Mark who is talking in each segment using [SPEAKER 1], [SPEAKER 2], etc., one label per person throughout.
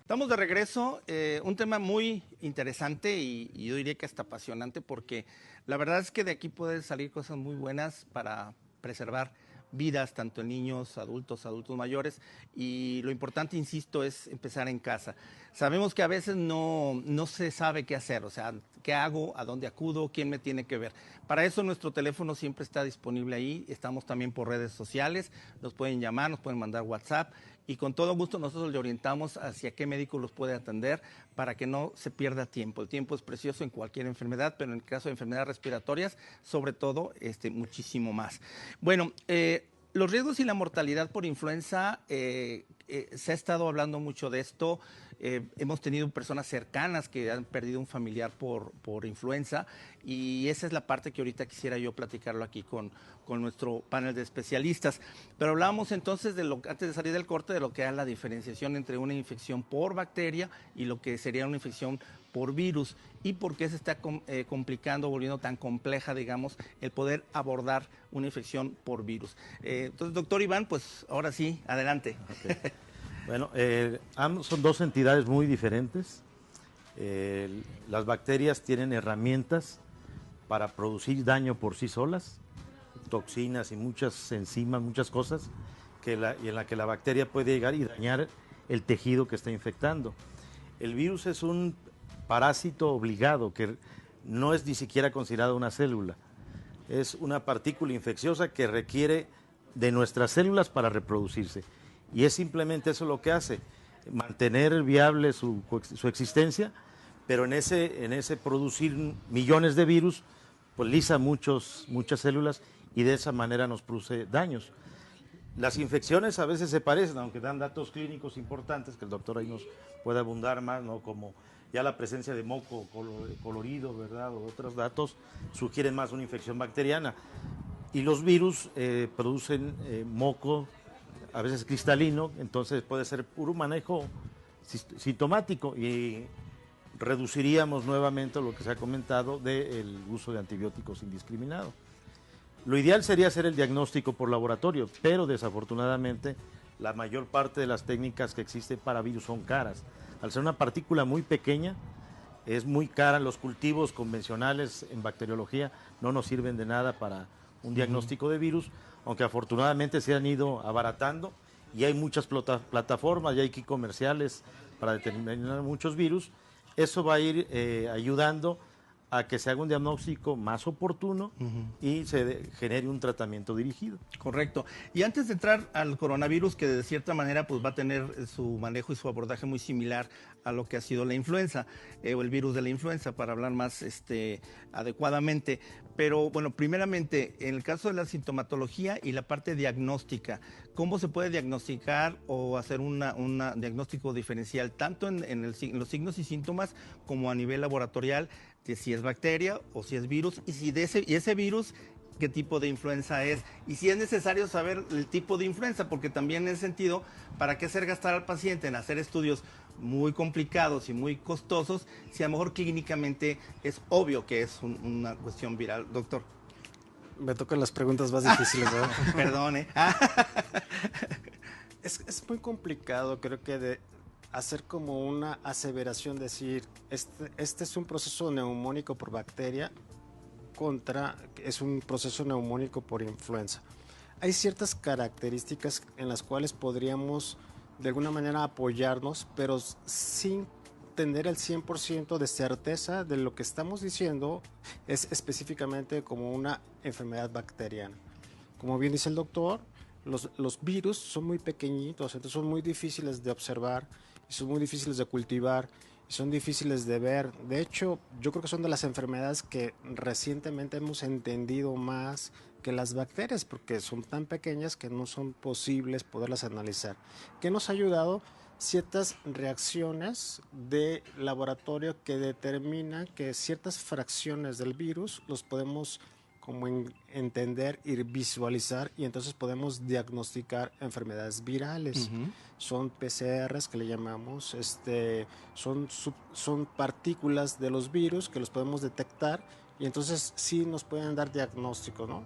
[SPEAKER 1] Estamos de regreso, un tema muy interesante y yo diría que hasta apasionante porque la verdad es que de aquí pueden salir cosas muy buenas para preservar vidas, tanto en niños, adultos mayores, y lo importante, insisto, es empezar en casa. Sabemos que a veces no se sabe qué hacer, o sea, qué hago, a dónde acudo, quién me tiene que ver. Para eso nuestro teléfono siempre está disponible ahí, estamos también por redes sociales, nos pueden llamar, nos pueden mandar WhatsApp, y con todo gusto nosotros le orientamos hacia qué médico los puede atender para que no se pierda tiempo. El tiempo es precioso en cualquier enfermedad, pero en el caso de enfermedades respiratorias, sobre todo, muchísimo más. Bueno, los riesgos y la mortalidad por influenza, se ha estado hablando mucho de esto. Hemos tenido personas cercanas que han perdido un familiar por influenza, y esa es la parte que ahorita quisiera yo platicarlo aquí con nuestro panel de especialistas. Pero hablábamos entonces, antes de salir del corte, de lo que es la diferenciación entre una infección por bacteria y lo que sería una infección por virus, y por qué se está complicando, volviendo tan compleja, digamos, el poder abordar una infección por virus. Entonces, doctor Iván, pues ahora sí, adelante.
[SPEAKER 2] Okay. Bueno, son dos entidades muy diferentes. Las bacterias tienen herramientas para producir daño por sí solas, toxinas y muchas enzimas, muchas cosas, y en la que la bacteria puede llegar y dañar el tejido que está infectando. El virus es un parásito obligado que no es ni siquiera considerado una célula. Es una partícula infecciosa que requiere de nuestras células para reproducirse. Y es simplemente eso lo que hace, mantener viable su existencia, pero en ese producir millones de virus, pues lisa muchas células y de esa manera nos produce daños. Las infecciones a veces se parecen, aunque dan datos clínicos importantes, que el doctor ahí nos puede abundar más, ¿no? Como ya la presencia de moco colorido, ¿verdad? O otros datos sugieren más una infección bacteriana. Y los virus producen moco, a veces cristalino, entonces puede ser puro manejo sintomático y reduciríamos nuevamente lo que se ha comentado del uso de antibióticos indiscriminado. Lo ideal sería hacer el diagnóstico por laboratorio, pero desafortunadamente la mayor parte de las técnicas que existen para virus son caras. Al ser una partícula muy pequeña, es muy cara. Los cultivos convencionales en bacteriología no nos sirven de nada para un diagnóstico de virus, aunque afortunadamente se han ido abaratando y hay muchas plataformas, ya hay kits comerciales para determinar muchos virus. Eso va a ir ayudando a que se haga un diagnóstico más oportuno y se genere un tratamiento dirigido.
[SPEAKER 1] Correcto. Y antes de entrar al coronavirus, que de cierta manera pues va a tener su manejo y su abordaje muy similar a lo que ha sido la influenza, o el virus de la influenza, para hablar más adecuadamente. Pero bueno, primeramente, en el caso de la sintomatología y la parte diagnóstica, ¿cómo se puede diagnosticar o hacer un diagnóstico diferencial, tanto en los signos y síntomas como a nivel laboratorial, de si es bacteria o si es virus, y si ese virus, qué tipo de influenza es, y si es necesario saber el tipo de influenza, porque también en ese sentido, ¿para qué hacer gastar al paciente en hacer estudios muy complicados y muy costosos si a lo mejor clínicamente es obvio que es una cuestión viral? Doctor.
[SPEAKER 3] Me tocan las preguntas más difíciles, ¿verdad?
[SPEAKER 1] Perdone.
[SPEAKER 3] Es muy complicado, creo que de hacer como una aseveración, decir, este es un proceso neumónico por bacteria es un proceso neumónico por influenza. Hay ciertas características en las cuales podríamos de alguna manera apoyarnos, pero sin tener el 100% de certeza de lo que estamos diciendo es específicamente como una enfermedad bacteriana. Como bien dice el doctor, los virus son muy pequeñitos, entonces son muy difíciles de observar, son muy difíciles de cultivar, son difíciles de ver. De hecho, yo creo que son de las enfermedades que recientemente hemos entendido más que las bacterias, porque son tan pequeñas que no son posibles poderlas analizar. ¿Qué nos ha ayudado? Ciertas reacciones de laboratorio que determinan que ciertas fracciones del virus los podemos como entender y visualizar, y entonces podemos diagnosticar enfermedades virales. Son PCRs que le llamamos, son partículas de los virus que los podemos detectar, y entonces sí nos pueden dar diagnóstico, ¿no?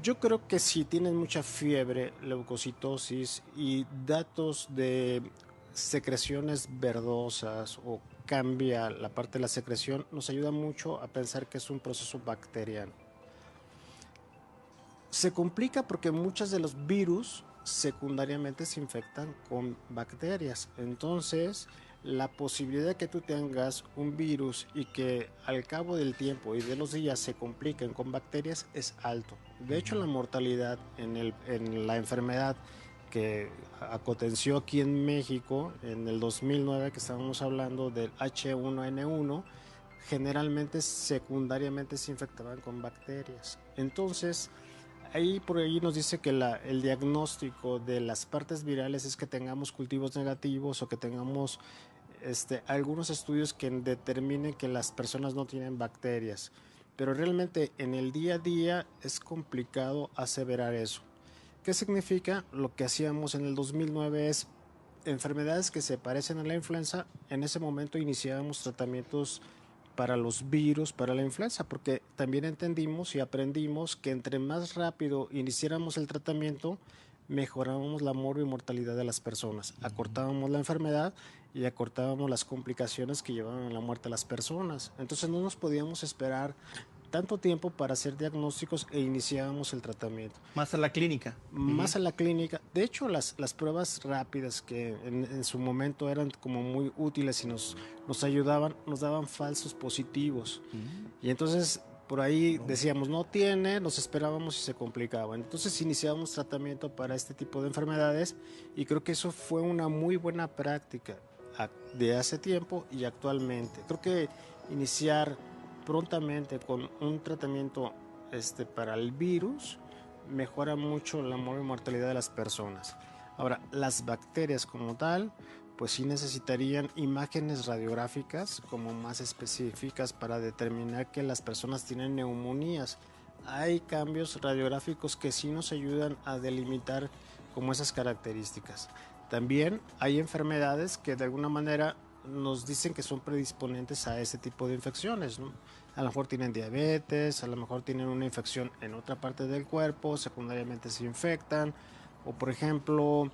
[SPEAKER 3] Yo creo que si tienen mucha fiebre, leucocitosis y datos de secreciones verdosas o cambia la parte de la secreción, nos ayuda mucho a pensar que es un proceso bacteriano. Se complica porque muchos de los virus secundariamente se infectan con bacterias. Entonces, la posibilidad de que tú tengas un virus y que al cabo del tiempo y de los días se compliquen con bacterias es alto. De hecho, la mortalidad en la enfermedad que aconteció aquí en México en el 2009, que estábamos hablando del H1N1, generalmente secundariamente se infectaban con bacterias. Entonces, por ahí nos dice que el diagnóstico de las partes virales es que tengamos cultivos negativos o que tengamos algunos estudios que determinen que las personas no tienen bacterias. Pero realmente en el día a día es complicado aseverar eso. ¿Qué significa? Lo que hacíamos en el 2009 es enfermedades que se parecen a la influenza. En ese momento iniciábamos tratamientos para los virus, para la influenza, porque también entendimos y aprendimos que entre más rápido iniciáramos el tratamiento, mejorábamos la mortalidad de las personas, acortábamos la enfermedad y acortábamos las complicaciones que llevaban a la muerte a las personas. Entonces no nos podíamos esperar tanto tiempo para hacer diagnósticos e iniciábamos el tratamiento.
[SPEAKER 1] Más a la clínica.
[SPEAKER 3] Más a la clínica. De hecho, las pruebas rápidas que en su momento eran como muy útiles y nos ayudaban, nos daban falsos positivos. Y entonces por ahí decíamos, no tiene, nos esperábamos y se complicaba. Entonces iniciábamos tratamiento para este tipo de enfermedades y creo que eso fue una muy buena práctica de hace tiempo y actualmente. Creo que iniciar prontamente con un tratamiento para el virus mejora mucho la mortalidad de las personas. Ahora, las bacterias como tal, pues sí necesitarían imágenes radiográficas como más específicas para determinar que las personas tienen neumonías. Hay cambios radiográficos que sí nos ayudan a delimitar como esas características. También hay enfermedades que de alguna manera nos dicen que son predisponentes a ese tipo de infecciones, ¿no? A lo mejor tienen diabetes, a lo mejor tienen una infección en otra parte del cuerpo, secundariamente se infectan, o por ejemplo,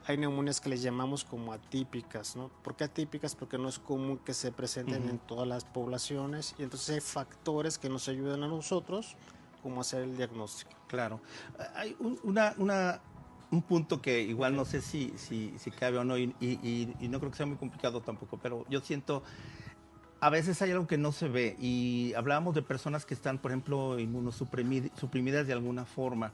[SPEAKER 3] hay neumonías que les llamamos como atípicas, ¿no? ¿Por qué atípicas? Porque no es común que se presenten en todas las poblaciones y entonces hay factores que nos ayudan a nosotros como hacer el diagnóstico.
[SPEAKER 1] Claro. Hay un punto que igual no sé si cabe o no y no creo que sea muy complicado tampoco, pero yo siento, a veces hay algo que no se ve y hablábamos de personas que están, por ejemplo, inmunosuprimidas de alguna forma.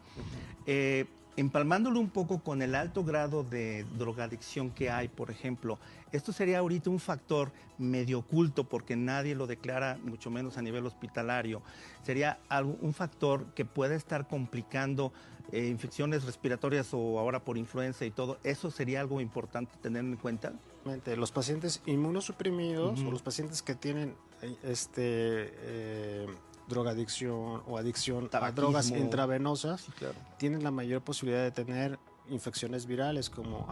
[SPEAKER 1] Empalmándolo un poco con el alto grado de drogadicción que hay, por ejemplo, esto sería ahorita un factor medio oculto porque nadie lo declara, mucho menos a nivel hospitalario. Sería un factor que puede estar complicando infecciones respiratorias o ahora por influenza y todo. ¿Eso sería algo importante tener en cuenta?
[SPEAKER 3] Los pacientes inmunosuprimidos o los pacientes que tienen drogadicción o adicción a drogas intravenosas, sí, claro, tienen la mayor posibilidad de tener infecciones virales como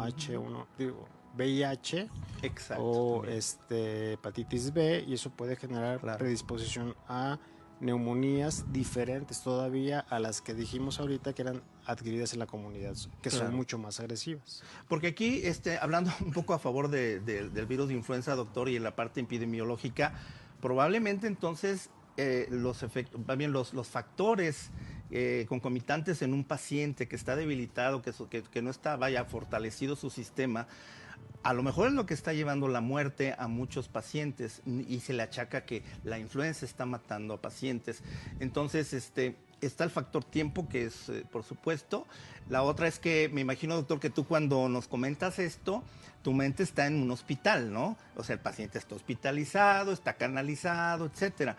[SPEAKER 3] VIH, exacto, o hepatitis B, y eso puede generar predisposición a neumonías diferentes todavía a las que dijimos ahorita que eran adquiridas en la comunidad, que son mucho más agresivas.
[SPEAKER 1] Porque aquí, hablando un poco a favor del virus de influenza, doctor, y en la parte epidemiológica, probablemente entonces los efectos, también los factores concomitantes en un paciente que está debilitado, que no está, fortalecido su sistema, a lo mejor es lo que está llevando la muerte a muchos pacientes y se le achaca que la influenza está matando a pacientes. Entonces, está el factor tiempo, que es, por supuesto. La otra es que me imagino, doctor, que tú cuando nos comentas esto, tu mente está en un hospital, ¿no? O sea, el paciente está hospitalizado, está canalizado, etcétera.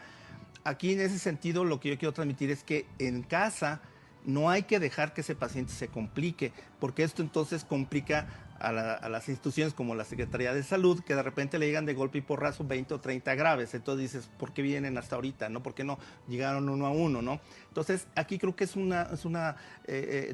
[SPEAKER 1] Aquí en ese sentido lo que yo quiero transmitir es que en casa no hay que dejar que ese paciente se complique, porque esto entonces complica a las instituciones como la Secretaría de Salud, que de repente le llegan de golpe y porrazo 20 o 30 graves. Entonces dices, ¿por qué vienen hasta ahorita? ¿No? ¿Por qué no llegaron uno a uno? ¿No? Entonces aquí creo que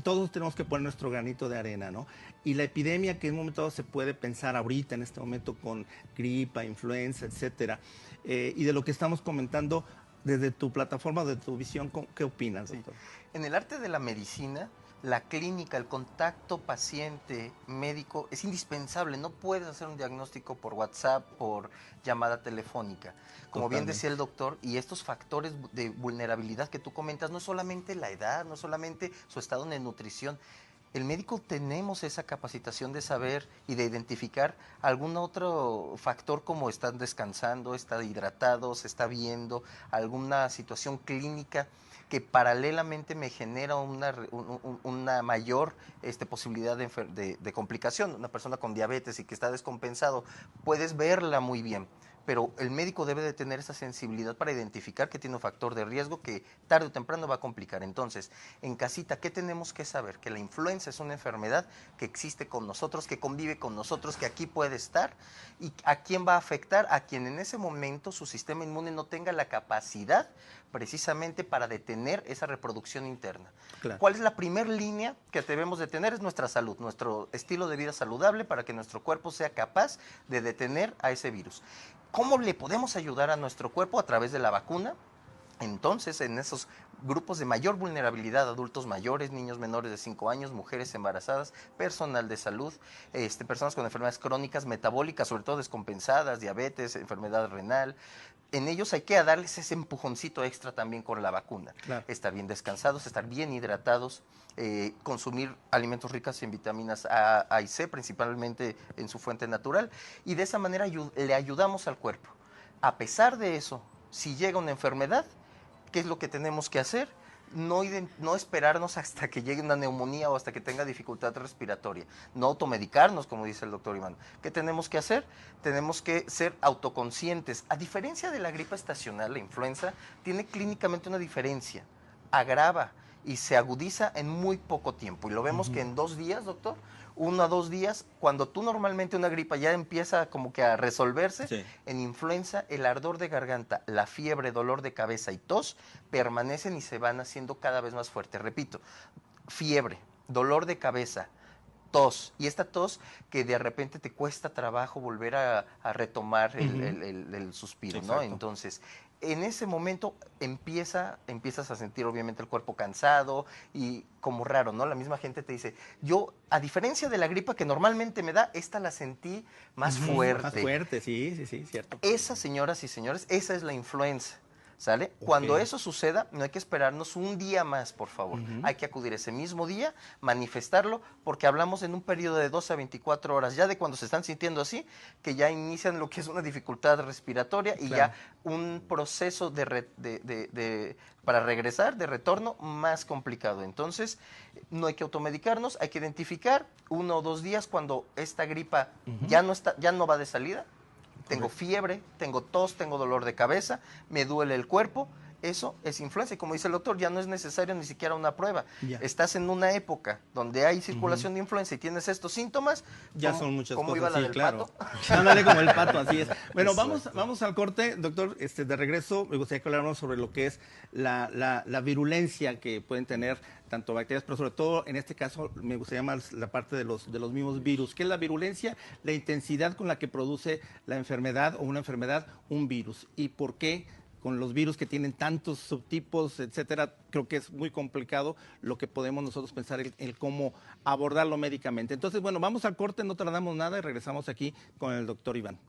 [SPEAKER 1] todos tenemos que poner nuestro granito de arena, ¿no? Y la epidemia que en un momento dado se puede pensar ahorita, en este momento, con gripa, influenza, etcétera, y de lo que estamos comentando, desde tu plataforma, de tu visión, ¿qué opinas, doctor?
[SPEAKER 4] En el arte de la medicina la clínica, el contacto paciente-médico es indispensable. No puedes hacer un diagnóstico por WhatsApp, por llamada telefónica. Como bien decía el doctor, y estos factores de vulnerabilidad que tú comentas, no solamente la edad, no solamente su estado de nutrición. El médico tenemos esa capacitación de saber y de identificar algún otro factor, como están descansando, está hidratado, se está viendo, alguna situación clínica que paralelamente me genera una mayor posibilidad de complicación. Una persona con diabetes y que está descompensado, puedes verla muy bien, pero el médico debe de tener esa sensibilidad para identificar que tiene un factor de riesgo que tarde o temprano va a complicar. Entonces, en casita, ¿qué tenemos que saber? Que la influenza es una enfermedad que existe con nosotros, que convive con nosotros, que aquí puede estar, y ¿a quién va a afectar? A quien en ese momento su sistema inmune no tenga la capacidad precisamente para detener esa reproducción interna.
[SPEAKER 1] Claro.
[SPEAKER 4] ¿Cuál es la primera línea que debemos de tener? Es nuestra salud, nuestro estilo de vida saludable para que nuestro cuerpo sea capaz de detener a ese virus. ¿Cómo le podemos ayudar a nuestro cuerpo? A través de la vacuna. Entonces, en esos grupos de mayor vulnerabilidad, adultos mayores, niños menores de 5 años, mujeres embarazadas, personal de salud, personas con enfermedades crónicas, metabólicas, sobre todo descompensadas, diabetes, enfermedad renal, en ellos hay que darles ese empujoncito extra también con la vacuna. Claro. Estar bien descansados, estar bien hidratados, consumir alimentos ricos en vitaminas A y C, principalmente en su fuente natural, y de esa manera le ayudamos al cuerpo. A pesar de eso, si llega una enfermedad, ¿qué es lo que tenemos que hacer? No esperarnos hasta que llegue una neumonía o hasta que tenga dificultad respiratoria. No automedicarnos, como dice el doctor Iván. ¿Qué tenemos que hacer? Tenemos que ser autoconscientes. A diferencia de la gripe estacional, la influenza tiene clínicamente una diferencia. Agrava y se agudiza en muy poco tiempo. Y lo vemos que en 2 días, doctor, 1 a 2 días, cuando tú normalmente una gripa ya empieza como que a resolverse, sí. En influenza el ardor de garganta, la fiebre, dolor de cabeza y tos permanecen y se van haciendo cada vez más fuertes. Repito, fiebre, dolor de cabeza, tos, y esta tos que de repente te cuesta trabajo volver a retomar el suspiro, ¿no? Entonces, en ese momento empiezas a sentir obviamente el cuerpo cansado y como raro, ¿no? La misma gente te dice, yo, a diferencia de la gripa que normalmente me da, esta la sentí más fuerte.
[SPEAKER 1] Más fuerte, sí, cierto.
[SPEAKER 4] Esa, señoras y señores, esa es la influenza. ¿Sale? Okay. Cuando eso suceda, no hay que esperarnos un día más, por favor. Hay que acudir ese mismo día, manifestarlo, porque hablamos en un periodo de 12 a 24 horas, ya de cuando se están sintiendo así, que ya inician lo que es una dificultad respiratoria y claro. Ya un proceso para regresar, de retorno, más complicado. Entonces, no hay que automedicarnos, hay que identificar 1 o 2 días cuando esta gripa ya no va de salida. Tengo fiebre, tengo tos, tengo dolor de cabeza, me duele el cuerpo, eso es influenza. Y como dice el doctor, ya no es necesario ni siquiera una prueba. Ya. Estás en una época donde hay circulación de influenza y tienes estos síntomas.
[SPEAKER 1] Ya son muchas cosas,
[SPEAKER 4] iba la del
[SPEAKER 1] claro.
[SPEAKER 4] pato?
[SPEAKER 1] Ándale como el pato, así es. Bueno, vamos al corte, doctor. De regreso, me gustaría que habláramos sobre lo que es la virulencia que pueden tener tanto bacterias, pero sobre todo, en este caso, me gustaría más la parte de los mismos virus. ¿Qué es la virulencia? La intensidad con la que produce la enfermedad o una enfermedad un virus. ¿Y por qué? Con los virus que tienen tantos subtipos, etcétera, creo que es muy complicado lo que podemos nosotros pensar en cómo abordarlo médicamente. Entonces, bueno, vamos al corte, no tardamos nada y regresamos aquí con el doctor Iván.